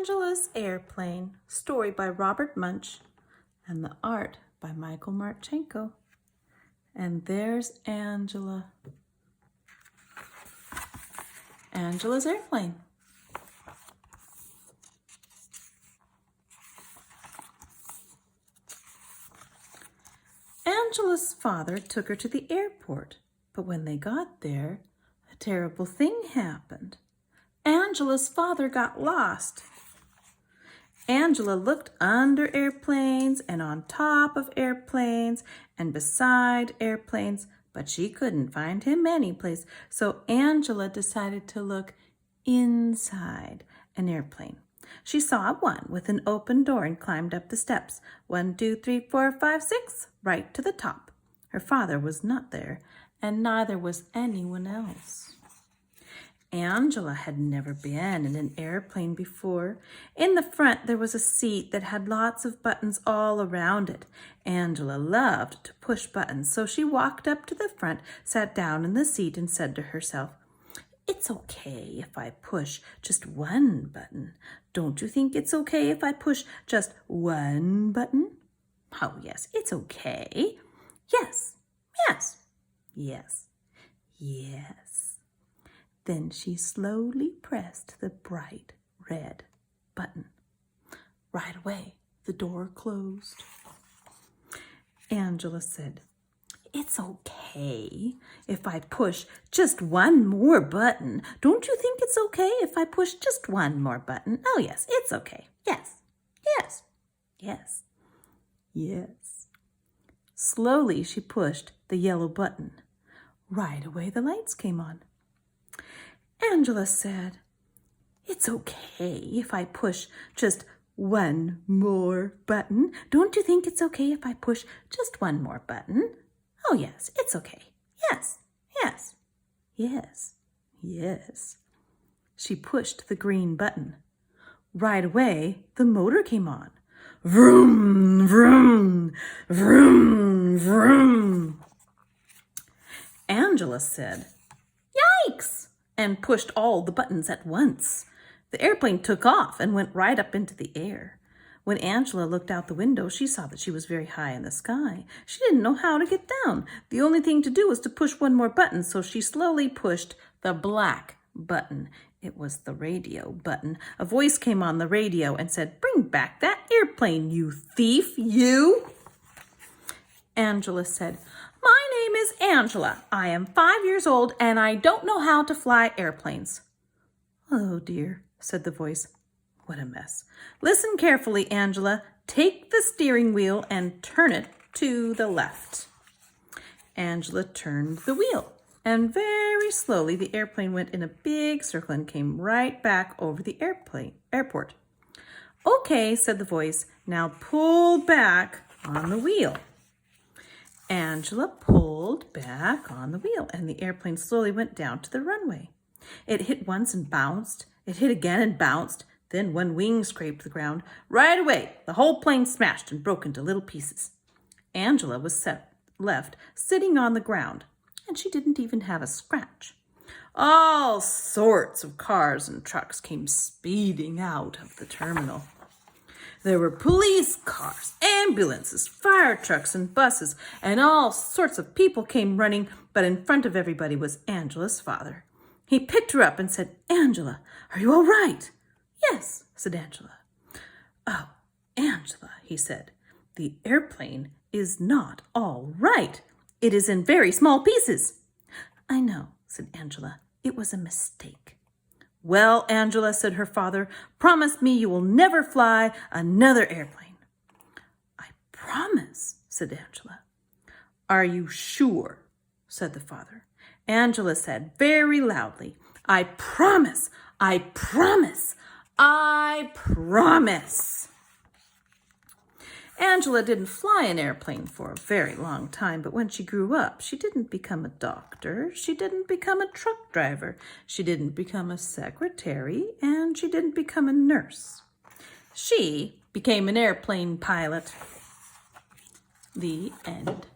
Angela's Airplane, story by Robert Munsch, and the art by Michael Marchenko. And there's Angela. Angela's airplane. Angela's father took her to the airport, but when they got there, a terrible thing happened. Angela's father got lost. Angela looked under airplanes and on top of airplanes and beside airplanes, but she couldn't find him anyplace. So Angela decided to look inside an airplane. She saw one with an open door and climbed up the steps. 1, 2, 3, 4, 5, 6, right to the top. Her father was not there, and neither was anyone else. Angela had never been in an airplane before. In the front, there was a seat that had lots of buttons all around it. Angela loved to push buttons, so she walked up to the front, sat down in the seat, and said to herself, "It's okay if I push just one button. Don't you think it's okay if I push just one button? Oh, yes, it's okay. Yes, yes, yes, yes." Then she slowly pressed the bright red button. Right away, the door closed. Angela said, "It's okay if I push just one more button. Don't you think it's okay if I push just one more button? Oh, yes, it's okay. Yes, yes, yes, yes." Slowly, she pushed the yellow button. Right away, the lights came on. Angela said, "It's okay if I push just one more button. Don't you think it's okay if I push just one more button? Oh, yes, it's okay. Yes, yes, yes, yes." She pushed the green button. Right away, the motor came on. Vroom, vroom, vroom, vroom. Angela said, "Yikes!" and pushed all the buttons at once. The airplane took off and went right up into the air. When Angela looked out the window, she saw that she was very high in the sky. She didn't know how to get down. The only thing to do was to push one more button, so she slowly pushed the black button. It was the radio button. A voice came on the radio and said, "Bring back that airplane, you thief, you." Angela said, "My name is Angela. I am 5 years old and I don't know how to fly airplanes." "Oh dear," said the voice. "What a mess. Listen carefully, Angela. Take the steering wheel and turn it to the left." Angela turned the wheel, and very slowly the airplane went in a big circle and came right back over the airport. "Okay," said the voice. "Now pull back on the wheel." Angela pulled back on the wheel, and the airplane slowly went down to the runway. It hit once and bounced. It hit again and bounced. Then one wing scraped the ground. Right away, the whole plane smashed and broke into little pieces. Angela was left sitting on the ground, and she didn't even have a scratch. All sorts of cars and trucks came speeding out of the terminal. There were police cars, ambulances, fire trucks, and buses, and all sorts of people came running, but in front of everybody was Angela's father. He picked her up and said, "Angela, are you all right?" "Yes," said Angela. "Oh, Angela," he said, "the airplane is not all right. It is in very small pieces." "I know," said Angela. "It was a mistake." "Well, Angela," said her father, "promise me you will never fly another airplane." "I promise," said Angela. "Are you sure?" said the father. Angela said very loudly, "I promise, I promise, I promise." Angela didn't fly an airplane for a very long time, but when she grew up, she didn't become a doctor, she didn't become a truck driver, she didn't become a secretary, and she didn't become a nurse. She became an airplane pilot. The end.